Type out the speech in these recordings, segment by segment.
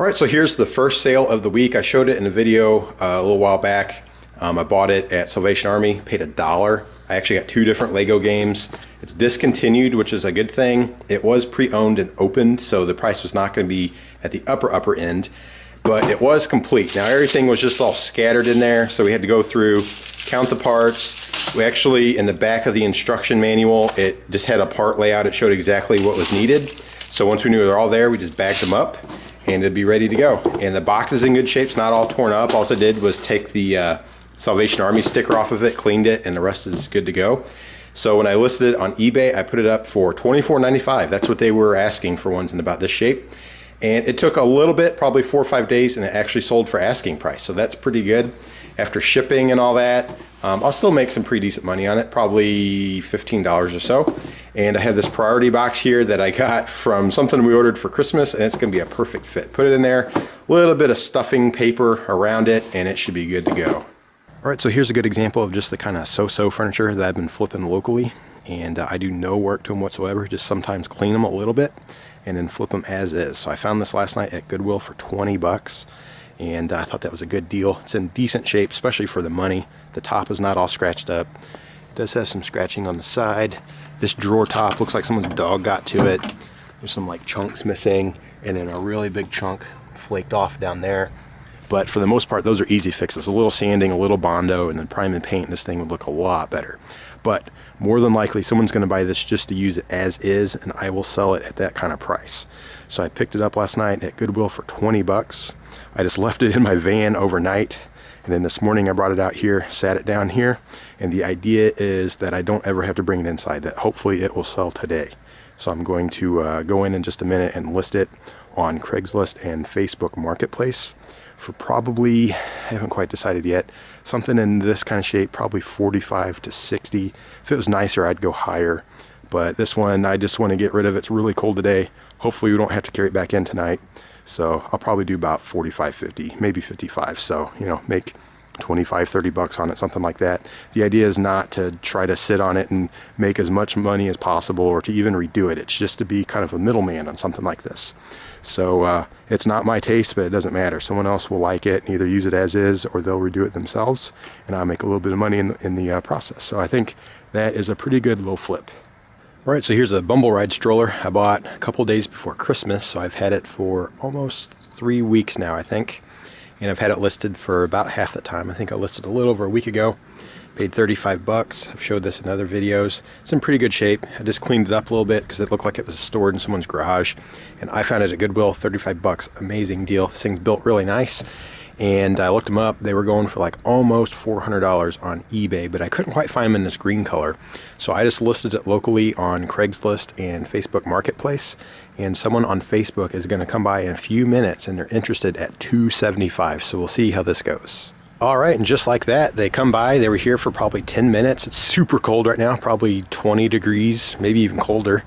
All right, so here's the first sale of the week. I showed it in a video a little while back. I bought it at Salvation Army, paid $1. I actually got 2 different Lego games. It's discontinued, which is a good thing. It was pre-owned and opened, so the price was not going to be at the upper end, but it was complete. Now everything was just all scattered in there, so we had to go through, count the parts. We actually, in the back of the instruction manual, it just had a part layout. It showed exactly what was needed. So once we knew they're all there, we just bagged them up and it'd be ready to go. And the box is in good shape. It's not all torn up. All I did was take the Salvation Army sticker off of it, cleaned it, and the rest is good to go. So when I listed it on eBay, I put it up for $24.95. That's what they were asking for ones in about this shape. And it took a little bit, probably 4 or 5 days, and it actually sold for asking price. So that's pretty good. After shipping and all that, I'll still make some pretty decent money on it, probably $15 or so. And I have this priority box here that I got from something we ordered for Christmas, and it's gonna be a perfect fit. Put it in there, a little bit of stuffing paper around it, and it should be good to go. All right, so here's a good example of just the kind of so-so furniture that I've been flipping locally. And I do no work to them whatsoever, just sometimes clean them a little bit and then flip them as is. So I found this last night at Goodwill for 20 bucks. And I thought that was a good deal. It's in decent shape, especially for the money. The top is not all scratched up. It does have some scratching on the side. This drawer top looks like someone's dog got to it. There's some like chunks missing, and then a really big chunk flaked off down there. But for the most part, those are easy fixes. A little sanding, a little Bondo, and then prime and paint, this thing would look a lot better. But more than likely, someone's gonna buy this just to use it as is, and I will sell it at that kind of price. So I picked it up last night at Goodwill for 20 bucks. I just left it in my van overnight, and then this morning I brought it out here, sat it down here, and the idea is that I don't ever have to bring it inside, that hopefully it will sell today. So I'm going to go in just a minute and list it on Craigslist and Facebook Marketplace for probably, I haven't quite decided yet, something in this kind of shape, probably 45 to 60. If it was nicer, I'd go higher. But this one, I just want to get rid of. It's really cold today. Hopefully we don't have to carry it back in tonight. So I'll probably do about 45, 50, maybe 55. So, you know, make 25, 30 bucks on it, something like that. The idea is not to try to sit on it and make as much money as possible or to even redo it. It's just to be kind of a middleman on something like this. So it's not my taste, but it doesn't matter. Someone else will like it and either use it as is or they'll redo it themselves, and I'll make a little bit of money in the process. So I think that is a pretty good little flip. All right, so here's a Bumble ride stroller I bought a couple days before Christmas. So I've had it for almost 3 weeks now, I think. And I've had it listed for about half the time. I think I listed a little over a week ago. Paid 35 bucks. I've showed this in other videos. It's in pretty good shape. I just cleaned it up a little bit because it looked like it was stored in someone's garage. And I found it at Goodwill, 35 bucks. Amazing deal. This thing's built really nice. And I looked them up. They were going for like almost $400 on eBay, but I couldn't quite find them in this green color. So I just listed it locally on Craigslist and Facebook Marketplace. And someone on Facebook is going to come by in a few minutes and they're interested at $275. So we'll see how this goes. All right, and just like that, they come by. They were here for probably 10 minutes. It's super cold right now, probably 20 degrees, maybe even colder.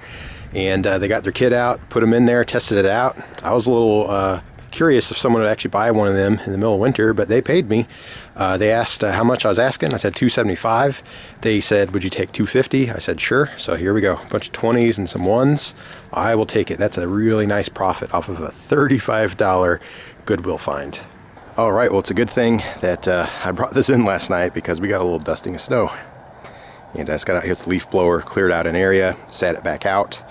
And they got their kit out, put them in there, tested it out. I was a little curious if someone would actually buy one of them in the middle of winter, but they paid me. They asked how much I was asking. I said $275. They said, would you take $250? I said, sure. So here we go. A bunch of 20s and some 1s. I will take it. That's a really nice profit off of a $35 Goodwill find. All right, well, it's a good thing that I brought this in last night because we got a little dusting of snow. And I just got out here with the leaf blower, cleared out an area, sat it back out.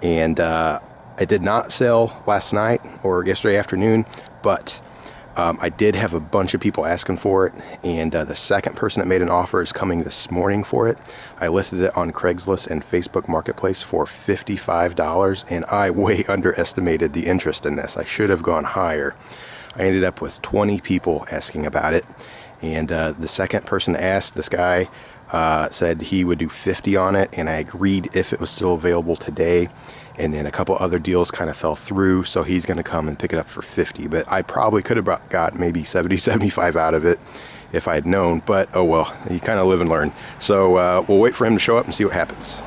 And it did not sell last night or yesterday afternoon, but I did have a bunch of people asking for it. And the second person that made an offer is coming this morning for it. I listed it on Craigslist and Facebook Marketplace for $55, and I way underestimated the interest in this. I should have gone higher. I ended up with 20 people asking about it, and the second person asked, this guy said he would do 50 on it, and I agreed if it was still available today. And then a couple other deals kind of fell through, so he's going to come and pick it up for 50. But I probably could have got maybe 70, 75 out of it if I had known, but oh well, you kind of live and learn. So we'll wait for him to show up and see what happens.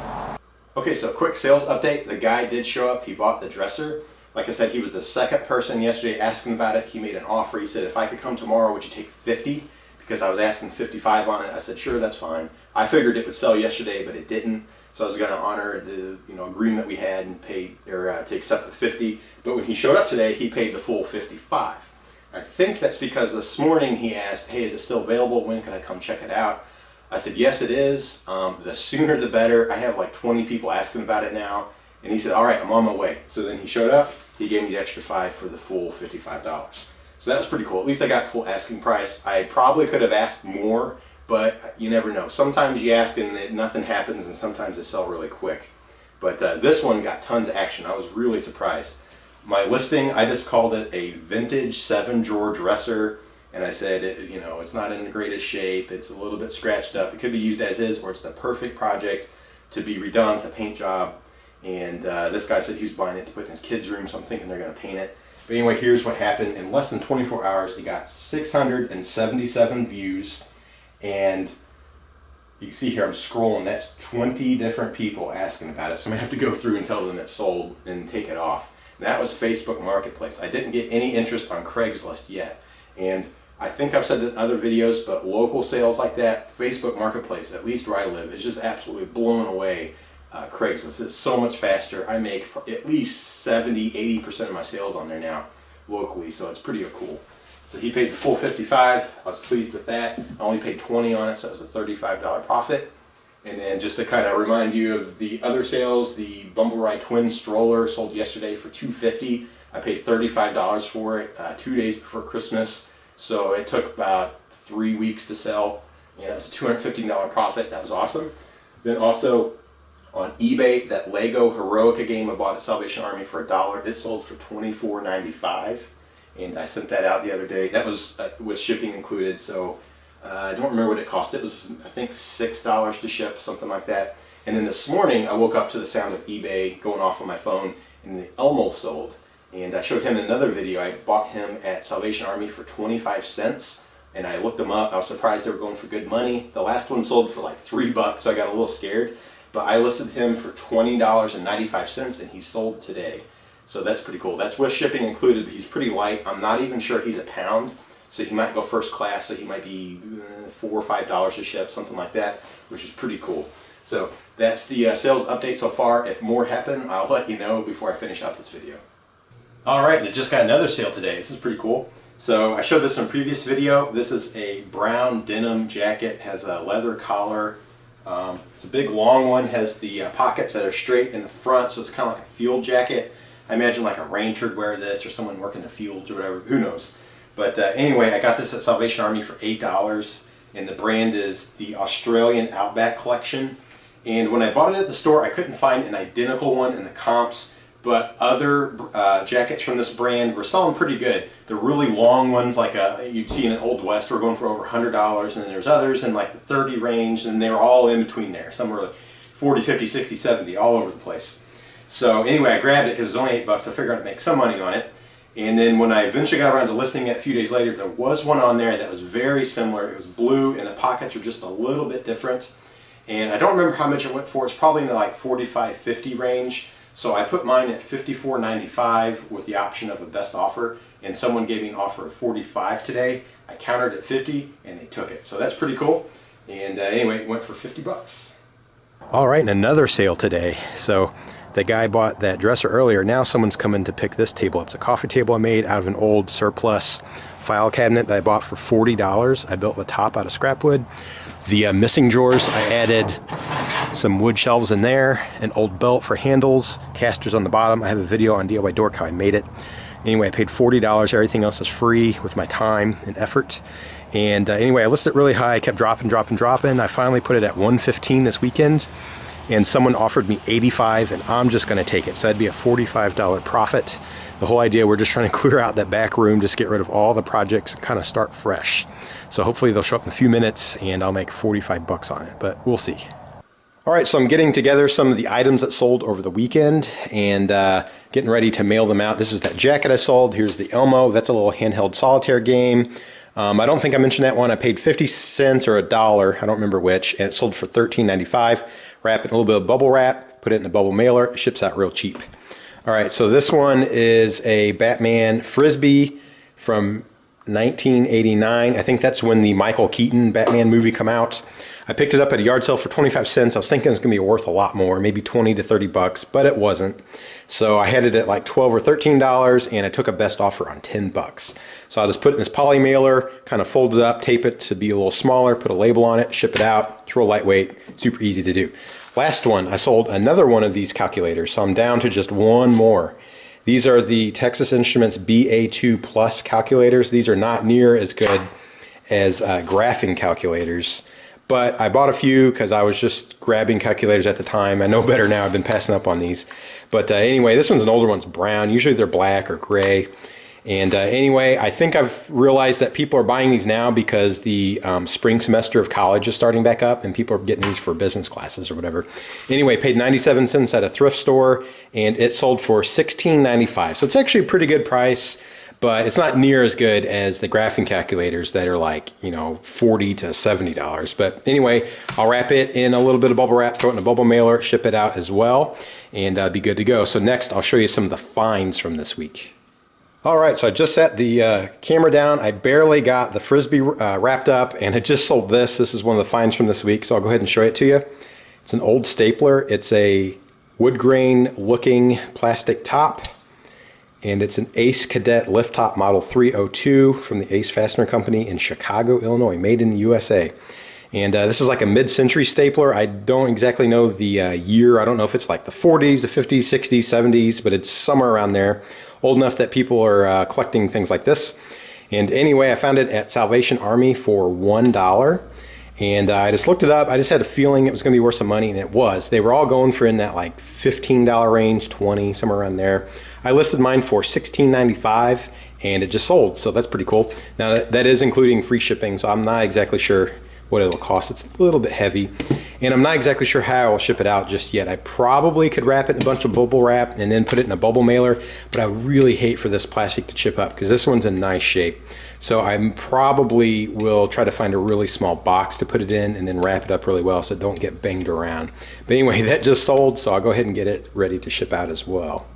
Okay, so quick sales update. The guy did show up. He bought the dresser. Like I said, he was the second person yesterday asking about it. He made an offer. He said, if I could come tomorrow, would you take 50? Because I was asking 55 on it. I said, sure, that's fine. I figured it would sell yesterday, but it didn't. So I was going to honor the agreement we had and pay to accept the 50. But when he showed up today, he paid the full 55. I think that's because this morning he asked, "Hey, is it still available? When can I come check it out?" I said, "Yes, it is. The sooner the better. I have like 20 people asking about it now." And he said, "All right, I'm on my way." So then he showed up. He gave me the extra $5 for the full $55. So that was pretty cool. At least I got full asking price. I probably could have asked more, but you never know. Sometimes you ask and nothing happens, and sometimes they sell really quick. But this one got tons of action. I was really surprised. My listing, I just called it a vintage 7-drawer dresser, and I said, it's not in the greatest shape. It's a little bit scratched up. It could be used as is, or it's the perfect project to be redone with a paint job. And this guy said he was buying it to put in his kids' room, so I'm thinking they're going to paint it. But anyway, here's what happened. In less than 24 hours, he got 677 views. And you can see here, I'm scrolling. That's 20 different people asking about it. So I'm going to have to go through and tell them it's sold and take it off. And that was Facebook Marketplace. I didn't get any interest on Craigslist yet. And I think I've said it in other videos, but local sales like that, Facebook Marketplace, at least where I live, is just absolutely blown away. Craigslist is so much faster. I make at least 70-80% of my sales on there now locally, so it's pretty cool. So he paid the full 55. I was pleased with that. I only paid 20 on it, so it was a $35 profit. And then just to kind of remind you of the other sales, the Bumble Ride Twin Stroller sold yesterday for $250. I paid $35 for it 2 days before Christmas, so it took about 3 weeks to sell, and it was a $215 profit. That was awesome. Then also on eBay, that Lego Heroica game I bought at Salvation Army for $1, it sold for $24.95, and I sent that out the other day. That was with shipping included, so I don't remember what it cost. It was, I think, $6 to ship, something like that. And then this morning, I woke up to the sound of eBay going off on my phone, and the Elmo sold. And I showed him another video. I bought him at Salvation Army for 25 cents, and I looked them up. I was surprised they were going for good money. The last one sold for like $3, so I got a little scared. But I listed him for $20.95, and he sold today. So that's pretty cool. That's with shipping included, but he's pretty light. I'm not even sure he's a pound, so he might go first class, so he might be $4 or $5 to ship, something like that, which is pretty cool. So that's the sales update so far. If more happen, I'll let you know before I finish out this video. All right, and I just got another sale today. This is pretty cool. So I showed this in a previous video. This is a brown denim jacket, has a leather collar. It's a big long one, has the pockets that are straight in the front, so it's kind of like a field jacket. I imagine like a ranger would wear this, or someone working the fields or whatever, who knows. But anyway, I got this at Salvation Army for $8, and the brand is the Australian Outback Collection. And when I bought it at the store, I couldn't find an identical one in the comps, but other jackets from this brand were selling pretty good. The really long ones, like you'd see in an Old West, were going for over $100, and then there's others in like the 30 range, and they were all in between there. Some were like 40, 50, 60, 70, all over the place. So anyway, I grabbed it because it was only $8. I figured I'd make some money on it. And then when I eventually got around to listing it a few days later, there was one on there that was very similar. It was blue, and the pockets were just a little bit different. And I don't remember how much it went for. It's probably in the like 45, 50 range. So I put mine at $54.95 with the option of a best offer, and someone gave me an offer of $45 today. I countered at $50, and they took it. So that's pretty cool. And anyway, it went for $50. All right, and another sale today. So the guy bought that dresser earlier. Now someone's coming to pick this table up. It's a coffee table I made out of an old surplus file cabinet that I bought for $40. I built the top out of scrap wood. The missing drawers, I added some wood shelves in there, an old belt for handles, casters on the bottom. I have a video on DIY Dork how I made it. Anyway, I paid $40. Everything else is free with my time and effort. And anyway, I listed it really high. I kept dropping. I finally put it at $115 this weekend, and someone offered me $85, and I'm just going to take it. So that'd be a $45 profit. The whole idea, we're just trying to clear out that back room, just get rid of all the projects and kind of start fresh. So hopefully they'll show up in a few minutes, and I'll make $45 on it, but we'll see. All right, so I'm getting together some of the items that sold over the weekend and getting ready to mail them out. This is that jacket I sold. Here's the Elmo. That's a little handheld solitaire game. I don't think I mentioned that one. I paid 50 cents or $1, I don't remember which, and it sold for $13.95. Wrap it in a little bit of bubble wrap, put it in a bubble mailer. It ships out real cheap. All right, so this one is a Batman Frisbee from 1989. I think that's when the Michael Keaton Batman movie come out. I picked it up at a yard sale for 25 cents. I was thinking it was going to be worth a lot more, maybe 20 to 30 bucks, but it wasn't. So I had it at like 12 or $13, and I took a best offer on 10 bucks. So I'll just put it in this poly mailer, kind of fold it up, tape it to be a little smaller, put a label on it, ship it out. It's real lightweight, super easy to do. Last one, I sold another one of these calculators, so I'm down to just one more. These are the Texas Instruments BA2 Plus calculators. These are not near as good as graphing calculators, but I bought a few because I was just grabbing calculators at the time. I know better now, I've been passing up on these. But anyway, this one's an older one, it's brown. Usually they're black or gray. And anyway, I think I've realized that people are buying these now because the spring semester of college is starting back up and people are getting these for business classes or whatever. Anyway, paid 97 cents at a thrift store and it sold for $16.95. So it's actually a pretty good price, but it's not near as good as the graphing calculators that are like, you know, $40 to $70. But anyway, I'll wrap it in a little bit of bubble wrap, throw it in a bubble mailer, ship it out as well, and be good to go. So next, I'll show you some of the finds from this week. All right, so I just set the camera down. I barely got the Frisbee wrapped up, and I just sold this. This is one of the finds from this week, so I'll go ahead and show it to you. It's an old stapler. It's a wood grain looking plastic top, and it's an Ace Cadet lift top model 302 from the Ace Fastener Company in Chicago, Illinois, made in the USA. And this is like a mid-century stapler. I don't exactly know the year. I don't know if it's like the 40s, the 50s, 60s, 70s, but it's somewhere around there. Old enough that people are collecting things like this. And anyway, I found it at Salvation Army for $1. And I just looked it up. I just had a feeling it was going to be worth some money, and it was. They were all going for in that like $15 range, $20, somewhere around there. I listed mine for $16.95, and it just sold, so that's pretty cool. Now, that is including free shipping, so I'm not exactly sure what it'll cost. It's a little bit heavy, and I'm not exactly sure how I'll ship it out just yet. I probably could wrap it in a bunch of bubble wrap and then put it in a bubble mailer, but I really hate for this plastic to chip up because this one's in nice shape. So I probably will try to find a really small box to put it in and then wrap it up really well so it don't get banged around. But anyway, that just sold, so I'll go ahead and get it ready to ship out as well.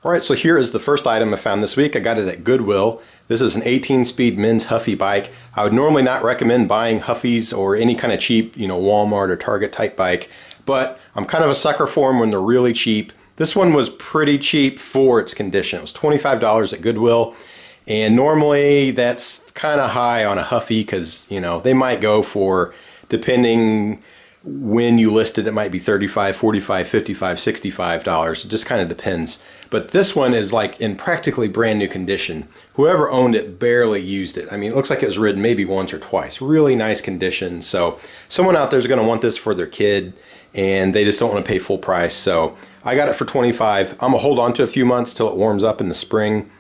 All right, so here is the first item I found this week. I got it at Goodwill. This is an 18-speed men's Huffy bike. I would normally not recommend buying Huffies or any kind of cheap, you know, Walmart or Target type bike, but I'm kind of a sucker for them when they're really cheap. This one was pretty cheap for its condition. It was $25 at Goodwill, and normally that's kind of high on a Huffy because, you know, they might go for, depending when you list it, it might be $35, $45, $55, $65. It just kind of depends. But this one is like in practically brand new condition. Whoever owned it barely used it. I mean, it looks like it was ridden maybe once or twice. Really nice condition. So someone out there is going to want this for their kid, and they just don't want to pay full price. So I got it for $25. I'm going to hold on to it a few months till it warms up in the spring,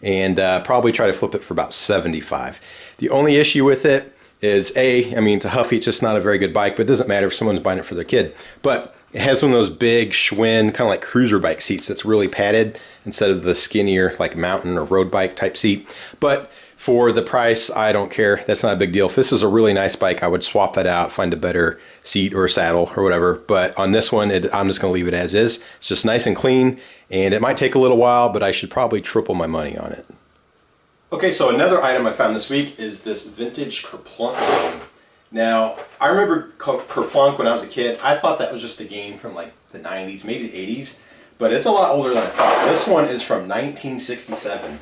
and probably try to flip it for about $75. The only issue with it is I mean, it's a Huffy, it's just not a very good bike, but it doesn't matter if someone's buying it for their kid. But it has one of those big Schwinn, kind of like cruiser bike seats that's really padded instead of the skinnier like mountain or road bike type seat. But for the price, I don't care. That's not a big deal. If this is a really nice bike, I would swap that out, find a better seat or saddle or whatever. But on this one, I'm just going to leave it as is. It's just nice and clean, and it might take a little while, but I should probably triple my money on it. Okay, so another item I found this week is this vintage Kerplunk game. Now, I remember Kerplunk when I was a kid. I thought that was just a game from like the 90s, maybe the 80s, but it's a lot older than I thought. This one is from 1967,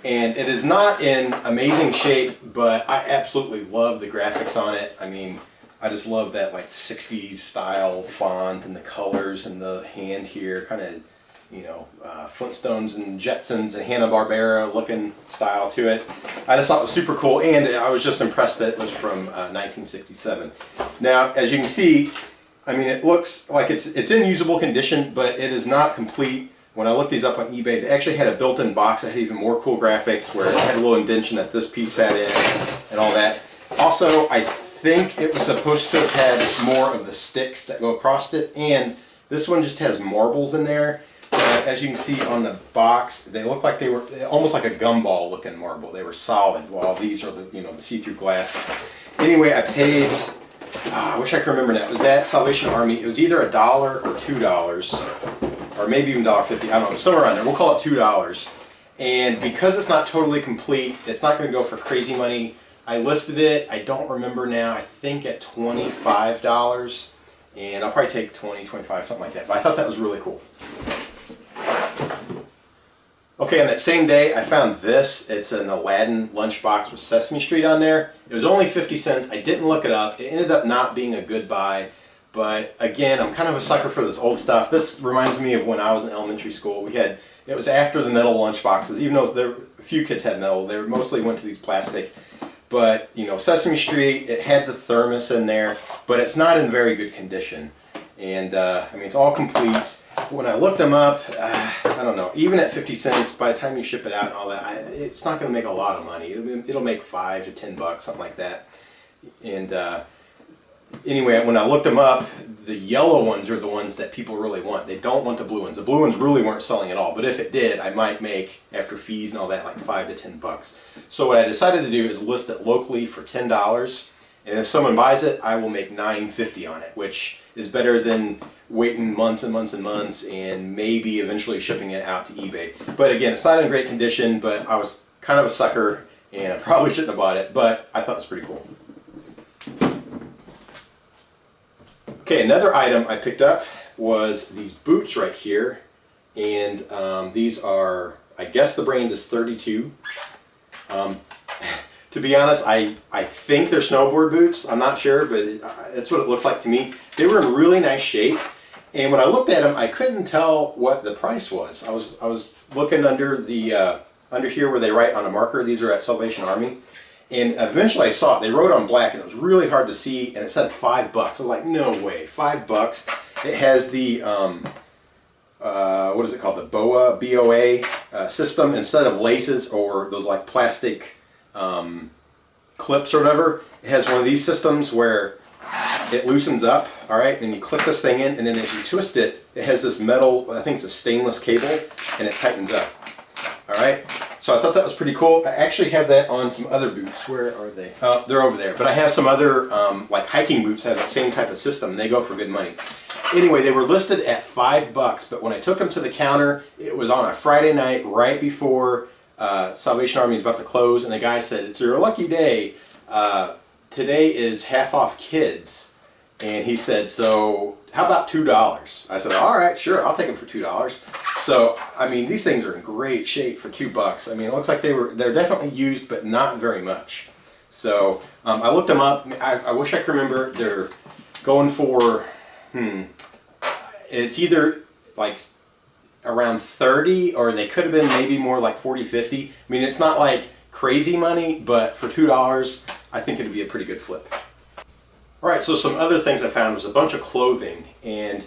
and it is not in amazing shape, but I absolutely love the graphics on it. I mean, I just love that like 60s style font and the colors and the hand here, kind of, you know, Flintstones and Jetsons and Hanna-Barbera looking style to it. I just thought it was super cool, and I was just impressed that it was from 1967. Now, as you can see, I mean, it looks like it's in usable condition, but it is not complete. When I looked these up on eBay, they actually had a built-in box that had even more cool graphics, where it had a little indentation that this piece had in and all that. Also, I think it was supposed to have had more of the sticks that go across it, and this one just has marbles in there. As you can see on the box, they look like they were almost like a gumball looking marble. They were solid, while these are the, you know, the see-through glass. Anyway, I paid, I wish I could remember now. It was at Salvation Army. It was either $1 or $2, or maybe even $1.50. I don't know, somewhere around there. We'll call it $2. And because it's not totally complete, it's not going to go for crazy money. I listed it, I don't remember now, I think at $25. And I'll probably take 20, 25, something like that. But I thought that was really cool. Okay, on that same day, I found this. It's an Aladdin Lunchbox with Sesame Street on there. It was only 50 cents. I didn't look it up. It ended up not being a good buy. But again, I'm kind of a sucker for this old stuff. This reminds me of when I was in elementary school. It was after the metal lunchboxes. Even though a few kids had metal, they mostly went to these plastic. But, you know, Sesame Street, it had the thermos in there, but it's not in very good condition. And, I mean, it's all complete. When I looked them up, I don't know, even at 50 cents, by the time you ship it out and all that, it's not going to make a lot of money. It'll make $5 to $10, something like that. And anyway, when I looked them up, the yellow ones are the ones that people really want. They don't want the blue ones. The blue ones really weren't selling at all. But if it did, I might make, after fees and all that, like $5 to $10. So what I decided to do is list it locally for $10. And if someone buys it, I will make $9.50 on it, which is better than waiting months and months and months and maybe eventually shipping it out to eBay. But again, it's not in great condition, but I was kind of a sucker and I probably shouldn't have bought it, but I thought it was pretty cool. Okay, another item I picked up was these boots right here. And these are, I guess the brand is 32. To be honest, I think they're snowboard boots. I'm not sure, but that's what it looks like to me. They were in really nice shape, and when I looked at them, I couldn't tell what the price was. I was looking under the under here where they write on a marker. These are at Salvation Army, and eventually I saw it. They wrote on black, and it was really hard to see, and it said $5. I was like, no way, $5. It has the what is it called? The BOA BOA system instead of laces or those like plastic clips or whatever. It has one of these systems where it loosens up, all right, and you click this thing in, and then if you twist it, it has this metal, I think it's a stainless cable, and it tightens up, all right. So I thought that was pretty cool. I actually have that on some other boots. Where are they? They're over there. But I have some other like hiking boots that have that same type of system, and they go for good money. Anyway, they were listed at $5, but when I took them to the counter, it was on a Friday night right before Salvation Army is about to close, and the guy said, "It's your lucky day. Today is half off kids." And he said, "So how about $2?" I said, "All right, sure, I'll take them for $2." So I mean, these things are in great shape for $2. I mean, it looks like they're definitely used, but not very much. So I looked them up. I wish I could remember. They're going for it's either like around 30, or they could have been maybe more like 40, 50. I mean, it's not like crazy money, but for $2, I think it'd be a pretty good flip. All right, so some other things I found was a bunch of clothing, and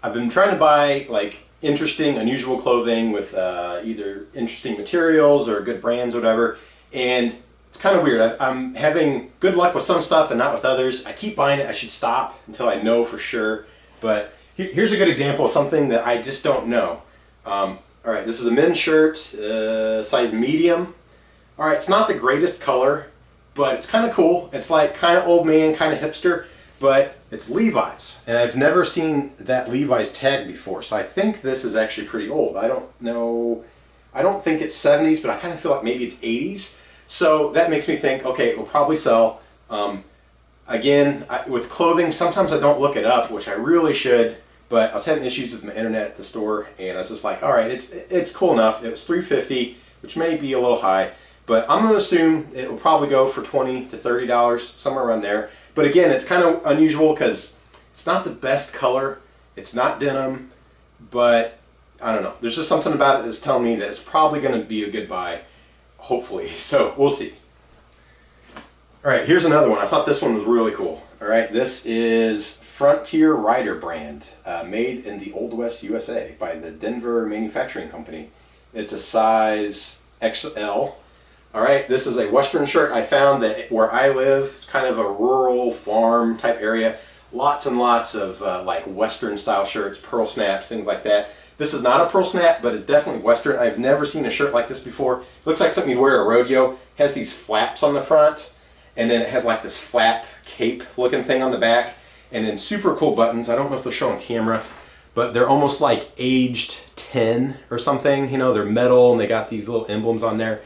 I've been trying to buy like interesting, unusual clothing with either interesting materials or good brands or whatever, and it's kind of weird. I'm having good luck with some stuff and not with others. I keep buying it. I should stop until I know for sure, but here's a good example of something that I just don't know. All right, this is a men's shirt, size medium. All right, it's not the greatest color, but it's kind of cool. It's like kind of old man, kind of hipster, but it's Levi's. And I've never seen that Levi's tag before, so I think this is actually pretty old. I don't know. I don't think it's 70s, but I kind of feel like maybe it's 80s. So that makes me think, okay, it will probably sell. Again, with clothing, sometimes I don't look it up, which I really should. But I was having issues with my internet at the store, and I was just like, all right, it's cool enough. It was $3.50, which may be a little high, but I'm going to assume it will probably go for $20 to $30, somewhere around there. But again, it's kind of unusual because it's not the best color. It's not denim, but I don't know. There's just something about it that's telling me that it's probably going to be a good buy, hopefully. So we'll see. All right, here's another one. I thought this one was really cool. All right, this is Frontier Rider brand, made in the Old West USA by the Denver Manufacturing Company. It's a size XL. All right, this is a Western shirt. I found that where I live, kind of a rural farm type area, lots and lots of like Western style shirts, pearl snaps, things like that. This is not a pearl snap, but it's definitely Western. I've never seen a shirt like this before. It looks like something you'd wear at a rodeo. It has these flaps on the front, and then it has like this flap cape looking thing on the back, and then super cool buttons. I don't know if they'll show on camera, but they're almost like aged tin or something. You know, they're metal and they got these little emblems on there.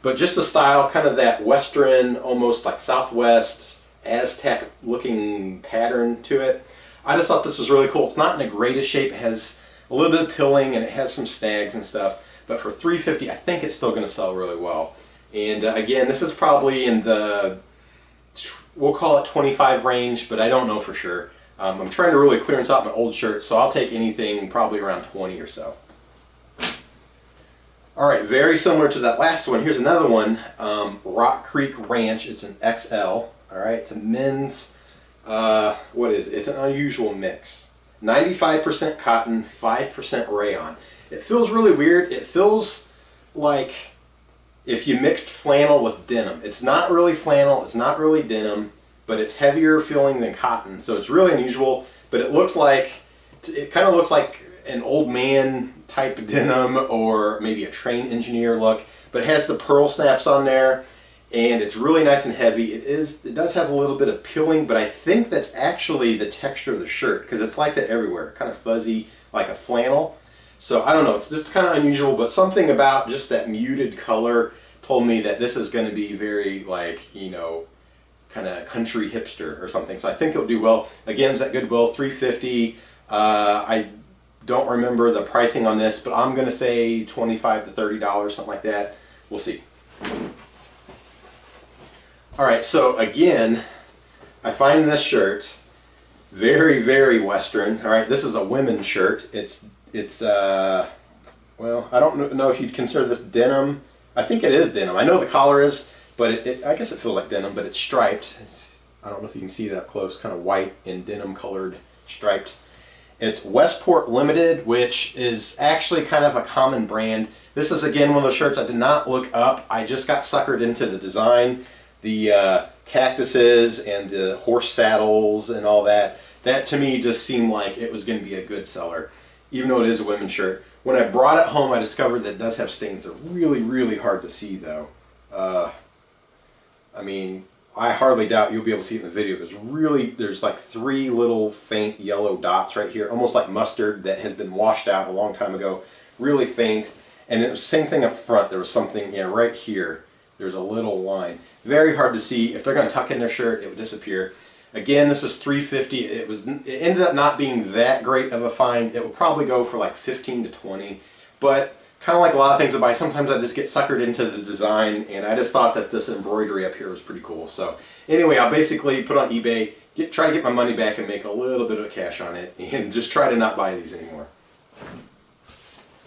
But just the style, kind of that Western, almost like Southwest Aztec looking pattern to it. I just thought this was really cool. It's not in the greatest shape. It has a little bit of pilling and it has some snags and stuff. But for $3.50, I think it's still going to sell really well. And again, this is probably in the, we'll call it 25 range, but I don't know for sure. I'm trying to really clearance out my old shirts, so I'll take anything probably around 20 or so. All right, very similar to that last one. Here's another one, Rock Creek Ranch. It's an XL. All right, it's a men's. What is it? It's an unusual mix. 95% cotton, 5% rayon. It feels really weird. It feels like if you mixed flannel with denim. It's not really flannel. It's not really denim, but it's heavier feeling than cotton. So it's really unusual. But it looks like it kind of looks like an old man type denim or maybe a train engineer look, but it has the pearl snaps on there and it's really nice and heavy. It does have a little bit of pilling, but I think that's actually the texture of the shirt because it's like that everywhere, kind of fuzzy like a flannel. So I don't know, it's just kind of unusual, but something about just that muted color told me that this is going to be very like, you know, kind of country hipster or something. So I think it'll do well. Again, it's at Goodwill, $3.50. I don't remember the pricing on this, but I'm going to say $25 to $30, something like that. We'll see. All right, so again, I find this shirt very, very Western. All right, this is a women's shirt. It's well, I don't know if you'd consider this denim. I think it is denim. I know the collar is, but I guess it feels like denim, but it's striped. I don't know if you can see that close, kind of white and denim colored striped. It's Westport Limited, which is actually kind of a common brand. This is, again, one of those shirts I did not look up. I just got suckered into the design, the cactuses and the horse saddles and all that. That, to me, just seemed like it was going to be a good seller, even though it is a women's shirt. When I brought it home, I discovered that it does have stains. They're really, really hard to see, though. I mean, I hardly doubt you'll be able to see it in the video. There's like 3 little faint yellow dots right here, almost like mustard that has been washed out a long time ago. Really faint. And it was the same thing up front. There was something, yeah, right here. There's a little line. Very hard to see. If they're going to tuck in their shirt, it would disappear. Again, this was $3.50. It ended up not being that great of a find. It would probably go for like 15 to 20. But kind of like a lot of things I buy, sometimes I just get suckered into the design, and I just thought that this embroidery up here was pretty cool. So anyway, I'll basically put on eBay, try to get my money back and make a little bit of cash on it, and just try to not buy these anymore.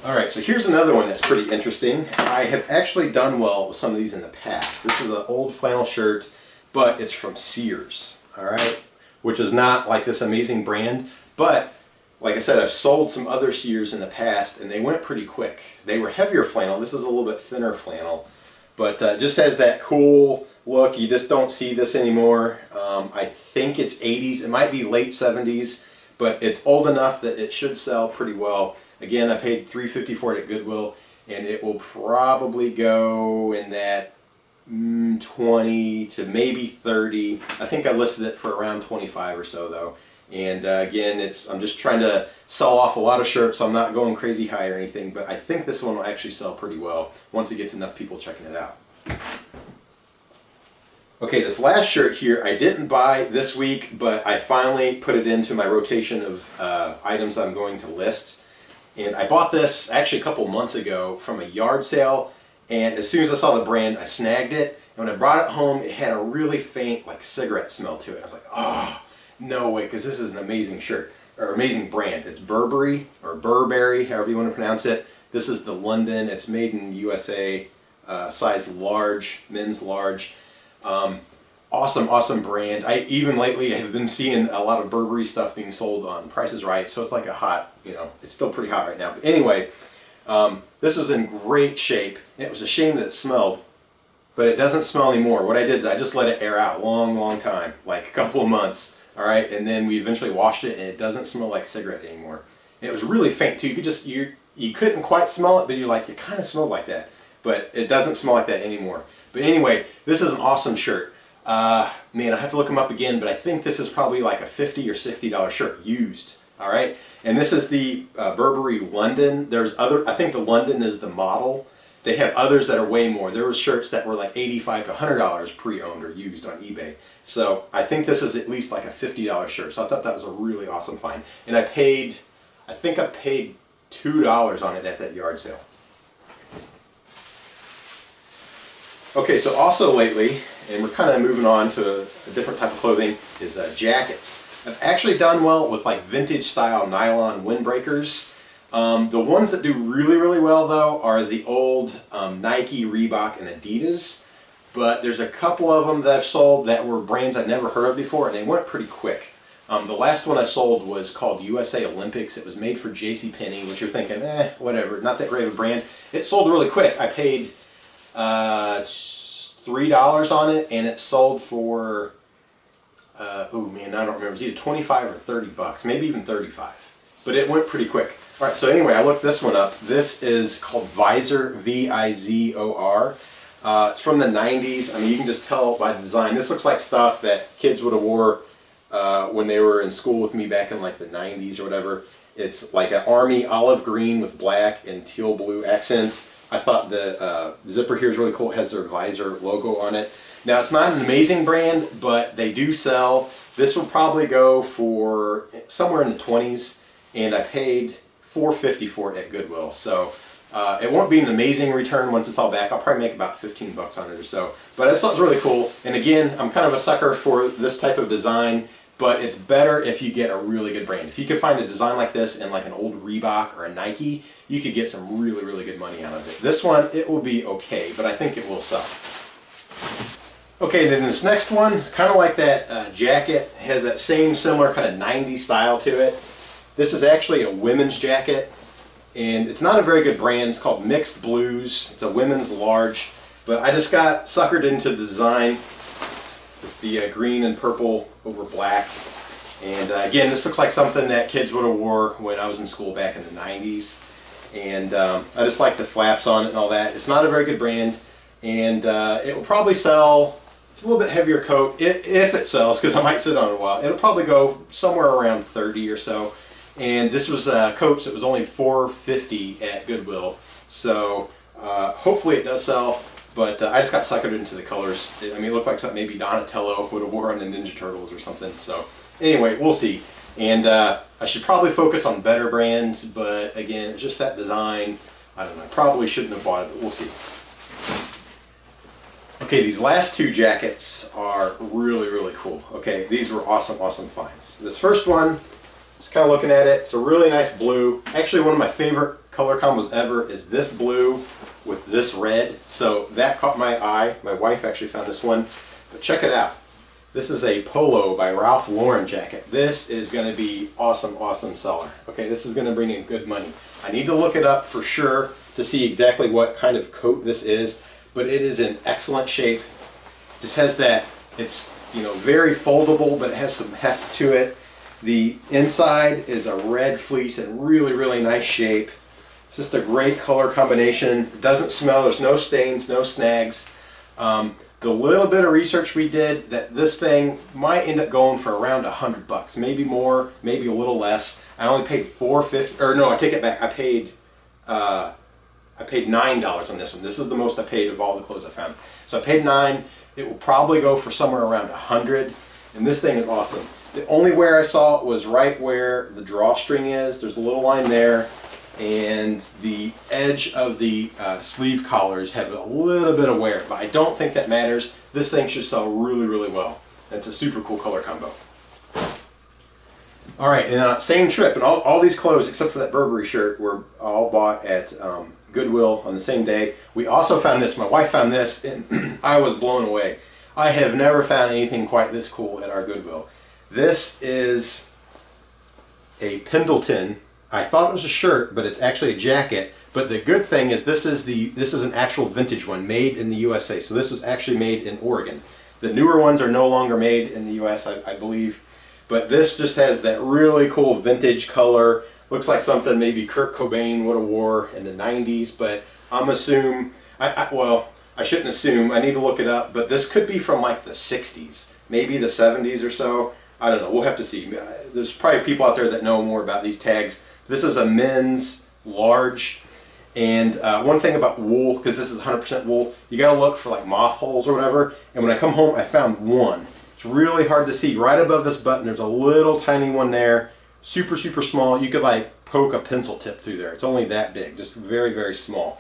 All right, so here's another one that's pretty interesting. I have actually done well with some of these in the past. This is an old flannel shirt, but it's from Sears, all right, which is not like this amazing brand, but like I said, I've sold some other Sears in the past, and they went pretty quick. They were heavier flannel. This is a little bit thinner flannel, but just has that cool look. You just don't see this anymore. I think it's 80s. It might be late 70s, but it's old enough that it should sell pretty well. Again, I paid $3.50 for it at Goodwill, and it will probably go in that 20 to maybe 30. I think I listed it for around 25 or so, though. And again, I'm just trying to sell off a lot of shirts, so I'm not going crazy high or anything, but I think this one will actually sell pretty well once it gets enough people checking it out. Okay, this last shirt here I didn't buy this week, but I finally put it into my rotation of items I'm going to list. And I bought this actually a couple months ago from a yard sale, and as soon as I saw the brand, I snagged it. And when I brought it home, it had a really faint like cigarette smell to it. I was like, oh, no way, because this is an amazing shirt, or amazing brand. It's Burberry, or Burberry, however you want to pronounce it. This is the London. It's made in USA, size large, men's large. Awesome brand. I even lately have been seeing a lot of Burberry stuff being sold on Price is Right, so it's like a hot, it's still pretty hot right now. But anyway, this is in great shape. It was a shame that it smelled, but it doesn't smell anymore. What I did is I just let it air out a long time, like a couple of months. All right, and then we eventually washed it, and it doesn't smell like cigarette anymore. And it was really faint too. You couldn't quite smell it, but you're like, it kind of smells like that, but it doesn't smell like that anymore. But anyway, this is an awesome shirt. Man, I have to look them up again, but I think this is probably like a $50 or $60 shirt used. All right, and this is the Burberry London. There's other, I think the London is the model. They have others that are way more. There were shirts that were like $85 to $100 pre-owned or used on eBay. So I think this is at least like a $50 shirt. So I thought that was a really awesome find. And I think I paid $2 on it at that yard sale. Okay, so also lately, and we're kind of moving on to a different type of clothing, is jackets. I've actually done well with like vintage style nylon windbreakers. The ones that do really, really well though are the old Nike, Reebok, and Adidas. But there's a couple of them that I've sold that were brands I'd never heard of before, and they went pretty quick. The last one I sold was called USA Olympics. It was made for JCPenney, which you're thinking, whatever, not that great of a brand. It sold really quick. I paid $3 on it, and it sold for oh man, I don't remember. It was either 25 or 30 bucks, maybe even 35. But it went pretty quick. All right, so anyway, I looked this one up. This is called Vizor, V-I-Z-O-R. It's from the 90s. I mean, you can just tell by the design. This looks like stuff that kids would have wore when they were in school with me back in like the 90s or whatever. It's like an army olive green with black and teal blue accents. I thought the zipper here is really cool. It has their Vizor logo on it. Now, it's not an amazing brand, but they do sell. This will probably go for somewhere in the 20s, and I paid $4.50 for it at Goodwill. So it won't be an amazing return once it's all back. I'll probably make about 15 bucks on it or so. But I just thought it was really cool. And again, I'm kind of a sucker for this type of design, but it's better if you get a really good brand. If you could find a design like this in like an old Reebok or a Nike, you could get some really, really good money out of it. This one, it will be okay, but I think it will sell. Okay, then this next one, it's kind of like that jacket, has that same similar kind of 90s style to it. This is actually a women's jacket, and it's not a very good brand. It's called Mixed Blues. It's a women's large, but I just got suckered into the design with the green and purple over black. And again, this looks like something that kids would have wore when I was in school back in the 90s. And I just like the flaps on it and all that. It's not a very good brand, and it will probably sell. It's a little bit heavier coat, if it sells, because I might sit on it a while. It'll probably go somewhere around 30 or so. And this was coats that was only $4.50 at Goodwill. So hopefully it does sell, but I just got suckered into the colors. I mean, it looked like something maybe Donatello would have worn on the Ninja Turtles or something. So anyway, we'll see. And I should probably focus on better brands, but again, it's just that design. I don't know, I probably shouldn't have bought it, but we'll see. Okay, these last two jackets are really, really cool. Okay, these were awesome, awesome finds. This first one, just kind of looking at it, it's a really nice blue. Actually, one of my favorite color combos ever is this blue with this red. So that caught my eye. My wife actually found this one, but check it out. This is a Polo by Ralph Lauren jacket. This is going to be awesome, awesome seller. Okay, this is going to bring in good money. I need to look it up for sure to see exactly what kind of coat this is, but it is in excellent shape. Just has that, it's, you know, very foldable, but it has some heft to it. The inside is a red fleece in really, really nice shape. It's just a great color combination. It doesn't smell, there's no stains, no snags. The little bit of research we did, that this thing might end up going for around $100, maybe more, maybe a little less. I only paid $4.50, or no, I take it back. I paid $9 on this one. This is the most I paid of all the clothes I found. So I paid $9. It will probably go for somewhere around $100, and this thing is awesome. The only wear I saw was right where the drawstring is. There's a little line there, and the edge of the sleeve collars have a little bit of wear, but I don't think that matters. This thing should sell really, really well. It's a super cool color combo. All right, and same trip, and all these clothes except for that Burberry shirt were all bought at Goodwill on the same day. We also found this. My wife found this, and I was blown away. I have never found anything quite this cool at our Goodwill. This is a Pendleton. I thought it was a shirt, but it's actually a jacket. But the good thing is this is an actual vintage one made in the USA. So this was actually made in Oregon. The newer ones are no longer made in the US, I believe. But this just has that really cool vintage color. Looks like something maybe Kurt Cobain would have wore in the 90s, but I'm assuming, well, I shouldn't assume, I need to look it up, but this could be from like the 60s, maybe the 70s or so. I don't know. We'll have to see. There's probably people out there that know more about these tags. This is a men's large. And one thing about wool, because this is 100% wool, you got to look for like moth holes or whatever. And when I come home, I found one. It's really hard to see. Right above this button, there's a little tiny one there. Super, super small. You could like poke a pencil tip through there. It's only that big, just very, very small.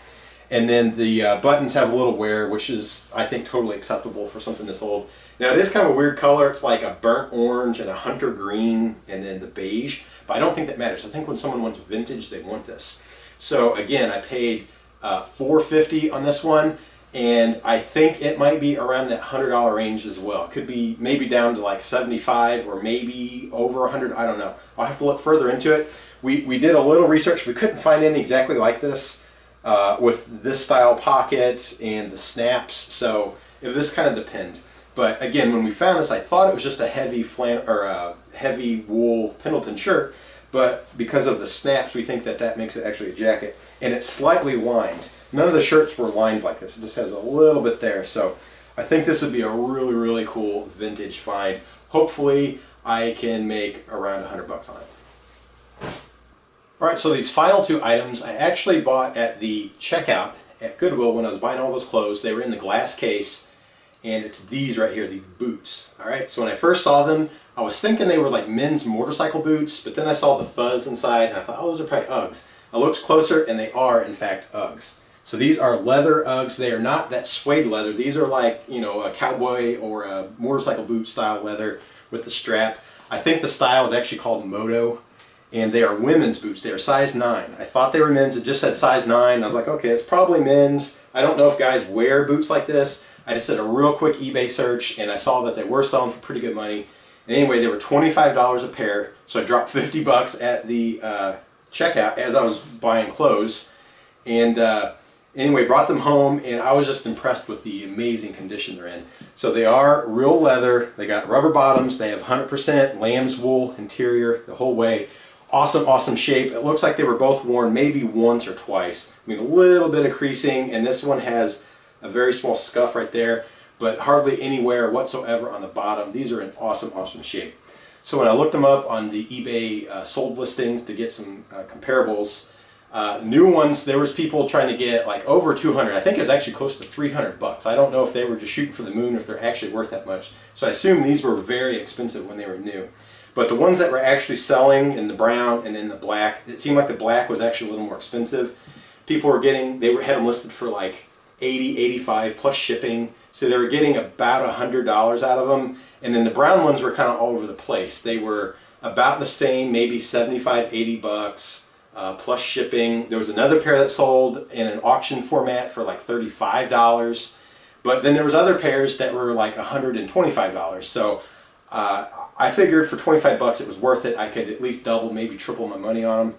And then the buttons have a little wear, which is, I think, totally acceptable for something this old. Now, it is kind of a weird color. It's like a burnt orange and a hunter green and then the beige. But I don't think that matters. I think when someone wants vintage, they want this. So again, I paid $4.50 on this one, and I think it might be around that $100 range as well. It could be maybe down to like 75 or maybe over 100. I don't know. I'll have to look further into it. We did a little research. We couldn't find any exactly like this with this style pocket and the snaps. So it just kind of depends. But again, when we found this, I thought it was just a heavy heavy wool Pendleton shirt. But because of the snaps, we think that that makes it actually a jacket. And it's slightly lined. None of the shirts were lined like this. It just has a little bit there. So I think this would be a really, really cool vintage find. Hopefully, I can make around $100 on it. All right, so these final two items I actually bought at the checkout at Goodwill when I was buying all those clothes. They were in the glass case, and it's these right here, these boots. All right, so when I first saw them, I was thinking they were like men's motorcycle boots, but then I saw the fuzz inside, and I thought, oh, those are probably Uggs. I looked closer, and they are, in fact, Uggs. So these are leather Uggs. They are not that suede leather. These are like, you know, a cowboy or a motorcycle boot style leather with the strap. I think the style is actually called Moto, and they are women's boots. They are size 9. I thought they were men's. It just said size 9. I was like, okay, it's probably men's. I don't know if guys wear boots like this. I just did a real quick eBay search, and I saw that they were selling for pretty good money. Anyway, they were $25 a pair, so I dropped $50 at the checkout as I was buying clothes. And anyway, brought them home, and I was just impressed with the amazing condition they're in. So they are real leather. They got rubber bottoms. They have 100% lamb's wool interior the whole way. Awesome, awesome shape. It looks like they were both worn maybe once or twice. I mean, a little bit of creasing, and this one has a very small scuff right there, but hardly any wear whatsoever on the bottom. These are in awesome, awesome shape. So when I looked them up on the eBay sold listings to get some comparables, new ones, there was people trying to get like over 200. I think it was actually close to $300. I don't know if they were just shooting for the moon or if they're actually worth that much. So I assume these were very expensive when they were new. But the ones that were actually selling in the brown and in the black, it seemed like the black was actually a little more expensive. People were getting, had them listed for like 80, 85 plus shipping. So they were getting about $100 out of them. And then the brown ones were kind of all over the place. They were about the same, maybe 75, 80 bucks plus shipping. There was another pair that sold in an auction format for like $35. But then there was other pairs that were like $125. So I figured for 25 bucks it was worth it. I could at least double, maybe triple my money on them.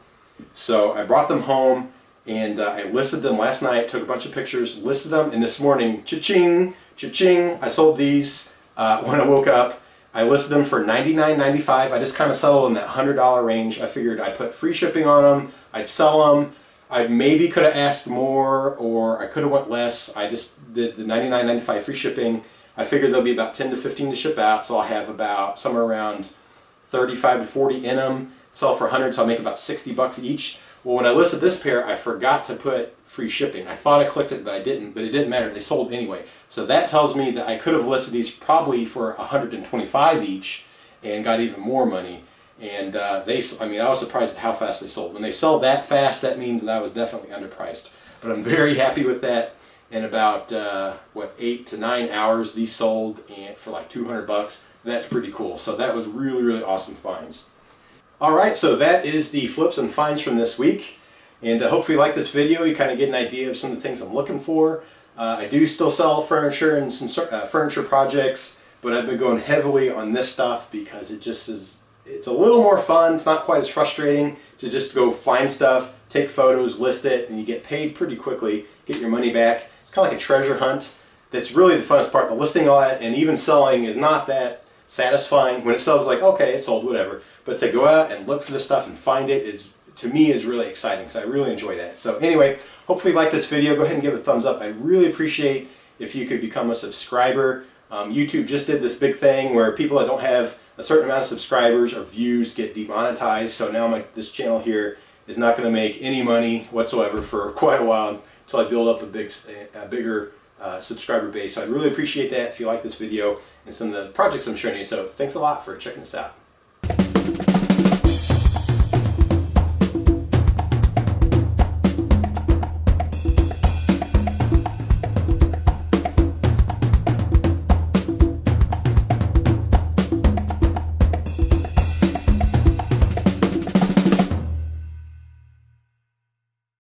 So I brought them home, and I listed them last night, took a bunch of pictures, listed them, and this morning, cha-ching, cha-ching, I sold these when I woke up. I listed them for $99.95. I just kind of settled in that $100 range. I figured I'd put free shipping on them, I'd sell them. I maybe could have asked more, or I could have went less. I just did the $99.95 free shipping. I figured there'll be about 10 to 15 to ship out, so I'll have about somewhere around 35 to 40 in them. Sell for 100, so I'll make about 60 bucks each. Well, when I listed this pair, I forgot to put free shipping. I thought I clicked it, but I didn't. But it didn't matter. They sold anyway. So that tells me that I could have listed these probably for 125 each and got even more money. And I was surprised at how fast they sold. When they sell that fast, that means that I was definitely underpriced. But I'm very happy with that. In about 8 to 9 hours, these sold and for like $200. That's pretty cool. So that was really, really awesome finds. All right, so that is the flips and finds from this week. And hopefully you like this video. You kind of get an idea of some of the things I'm looking for. I do still sell furniture and some furniture projects, but I've been going heavily on this stuff because it just is, it's a little more fun. It's not quite as frustrating to just go find stuff, take photos, list it, and you get paid pretty quickly, get your money back. It's kind of like a treasure hunt. That's really the funnest part. The listing all that and even selling is not that satisfying. When it sells, like, okay, it sold, whatever. But to go out and look for this stuff and find it is, to me, is really exciting. So I really enjoy that. So anyway, hopefully you like this video. Go ahead and give it a thumbs up. I really appreciate if you could become a subscriber. YouTube just did this big thing where people that don't have a certain amount of subscribers or views get demonetized. So now this channel here is not going to make any money whatsoever for quite a while until I build up a bigger subscriber base. So I really appreciate that if you like this video and some of the projects I'm showing you. So thanks a lot for checking this out.